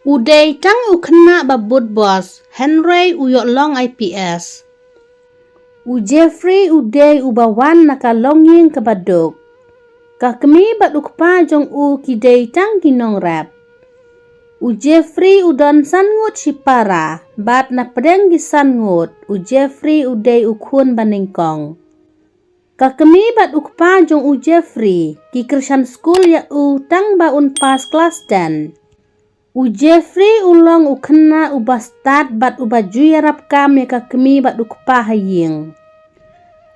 Uday tang ukna babut bos, Henry uyok long IPS. Jeffrey uday ubawan nakalonging kabadok. Kakmi bat ukpa jong kidai tang kinong rap. Jeffrey udon sangut sipara, bat na pedeng gisangut. Jeffrey uday ukun baningkong. Kakmi bat ukpa jong Jeffrey ki Christian school ya tang ba pas kelas 10. Jeffrey ulong ukena ubastat bat ubaju yarap kam ya kakmi bat ukpa ïЄng.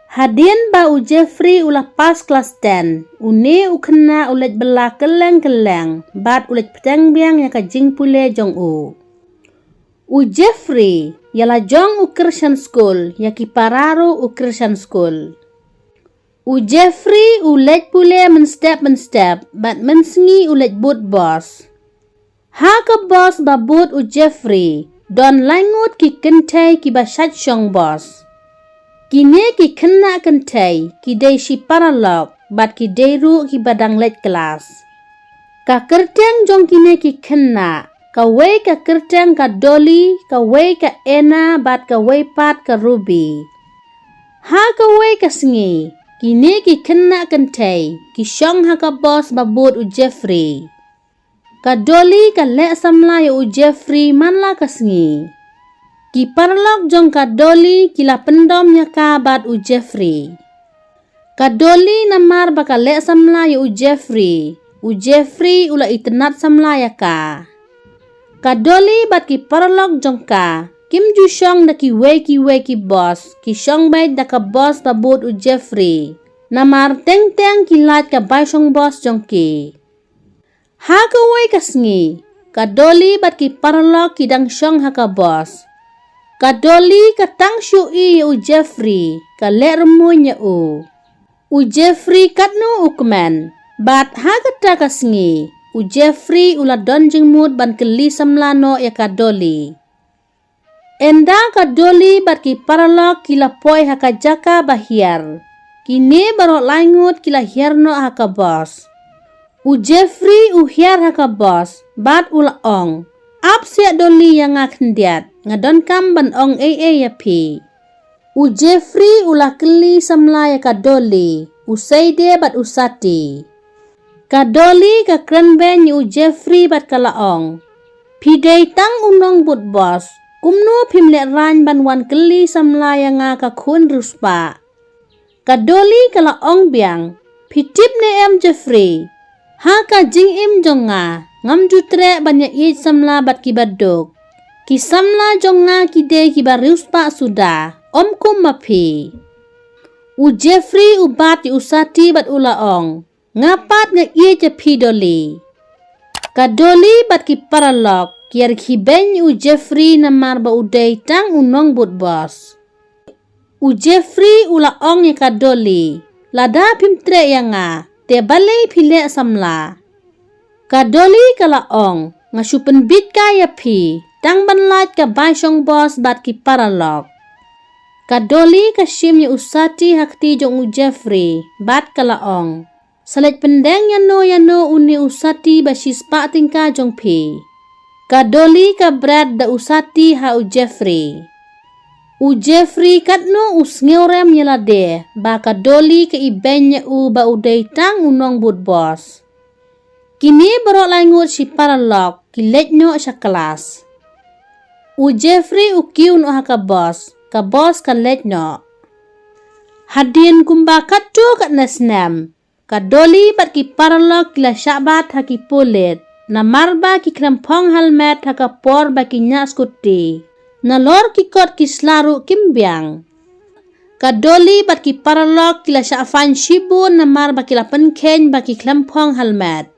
Hadin ba Jeffrey ulah pas kelas 10. Une ukena ulet bela keleng-keleng bat ulet petang biang ya kajing pule jong Jeffrey yala jong Christian school ya kipararo Christian school. Jeffrey ulet pule menstep bat mensengi ulet but bos. Haka bos babut Jeffrey don langut ki kentai ki basat syong bos. Kine ki kena kentai ki day si paralog bat ki day ru ki badang let kelas. Ka kerteng jong kine ki kena, ka wei ka kerteng ka Dolly, ka wei ka Ena bat ka wei pat ka Ruby. Haka wei ka sengi, kine ki kena kentai ki syong haka bos babut Jeffrey. Ka Dolly ka lek samla ya Jeffrey manla ka sengi. Ki parlok jong ka Dolly kila pendom nya ka bat Jeffrey. Ka Dolly namar baka lek samla ya Jeffrey. Jeffrey ula itenat samla ya ka. Ka Dolly bat ki parlok jong ka. Kim ju syong da ki wei ki boss. Ki syong bait da ka boss babut Jeffrey. Namar teng ki lat ka bai syong boss jong ki. Haka wei ka sengi, ka Dolly bat ki parlok ki dang syong haka bos. Ka Dolly ka tang syui Jeffrey, ka lek remunya Jeffrey katnu ukmen, bat haka ta ka sengi, Jeffrey ula don jengmut ban keli samlano ya ka Dolly. Enda ka Dolly bat ki parlok kila poi haka jaka bahiar, kini barok langut kila hierno haka bos. Jeffrey uhiar haka bos, bat ula ong. Ap siak Dolly yang ngakendiat, ngadon kam ban ong ya pi. Jeffrey ula keli samla ya ka Dolly, usai dia bat usati. Ka Dolly ka kren ben Jeffrey bat kala ong. Pidai tang unong but bos, kumno pimlek ran ban wan keli samla yang ka kun ruspa. Ka Dolly kala ong biang, pitip ne Jeffrey. Haka jing im jonga, ngam jutre banyak yit samla bat ki badok. Ki samla jonga ki de ki barius pa sudah, kum mapi. Jeffrey ubat usati bat ulaong, ngapat nge ye pi Dolly. Ka Dolly bat ki paralok, kiar ki ben Jeffrey namar ba uday tang unong but bos. Jeffrey ulaong ya ka Dolly, lada pimtre yang te balai pilek samla. Ka Dolly kala ong, ngasupen bit kaya pi, tang banlat ka basyong bos bat ki paralok. Ka Dolly ka sim ya usati hakti jong Jeffrey, bat kala ong. Salet pendeng yano uni usati basis pa tingka jong pi. Ka Dolly ka Brad da usati ha Jeffrey. Jeffrey katno usngeurem yalade, baka Dolly ke ibenya ba uday tang unong but bos. Kini barok langut si paralok, kiletnyo sa kelas. Jeffrey ukiu no haka bos, ka bos ka letnyo. Hadin kumba katu kat nasnam, ka Dolly bat ki paralok kila syabat haki pulit, na marba ki krempong helmet haka por baki nya skuti. Nalor kikot kislaru kimbiang. Ka Dolly bat ki paralok kila syafan shibu namar bakila penken baki klempong helmet.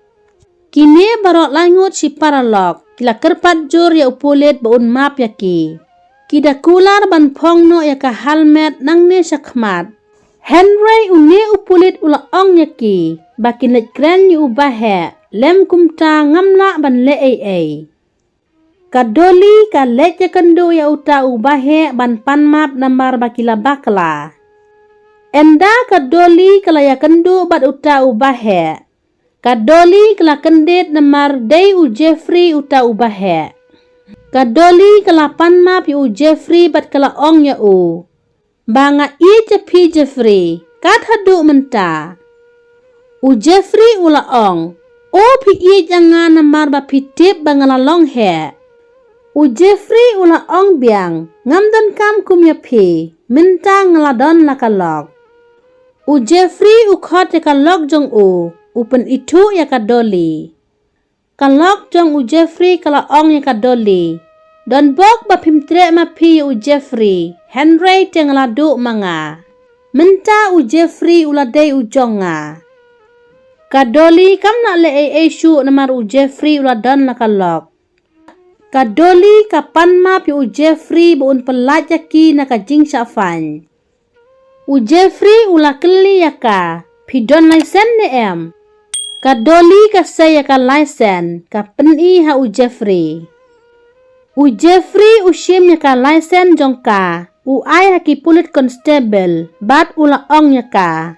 Kini barok langut si paralok kila kerpat jur ya upulit baun map ya ki. Kida kular ban pong no ya ka helmet nang ne syakmat. Henry une upulit ula ong ya ki. Baki net kren yu ubahe lem kumta ngamla ban le ay. Ka Dolly ka lek ya kendo ya uta ubahe ban panmap nambar bakila bakla. Enda ka Dolly kala ya kendo bat uta ubahe. Kadoli kala kendit namar day u Jeffrey uta ubahe. Kadoli kala panma pi u Jeffrey bat kala ong ya u. Banga i jepi Jeffrey, kat hadu menta. U Jeffrey ula ong, o pi i jangan namar ba pitip bangala long he. U Jeffrey ula ong biang, ngam don kam kum ya pi, minta ngaladon lakalok. U Jeffrey u khot ya kalok jong u pen itu ya kadoli. Kalok jong u Jeffrey kala ong ya kadoli. Don bok ba pimtre ma pi u Jeffrey, Henry teng ladu manga. Minta u Jeffrey uladai u jonga. Kadoli kam nak le ai syu namar u Jeffrey uladon la kalok. Kadoli kapan ma pi u Jeffrey buun pelaj ki na ka jing syafan. U Jeffrey ula keli ya ka, pi don laisen ne em. Kadoli ka saya ka laisen, ka peni ha u Jeffrey. U Jeffrey usim ya ka laisen jong ka, u ai ha ki pulit constable, bat ula ong ya ka.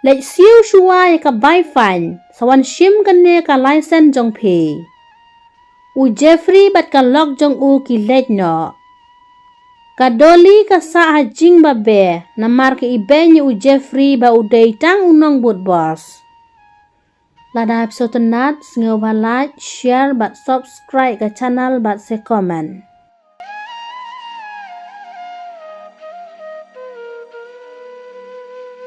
Lek siu shua ya ka bai fan, sawan sim kene ka laisen jong pi. U Jeffrey bat ka lok jong u ki lej no. Kadoli ka sa ha jing babe, namar ke ibenye u Jeffrey ba udai tang unong but bos. Lada episode tenat, sengau ba like, share, bat subscribe ke channel, bat se komen.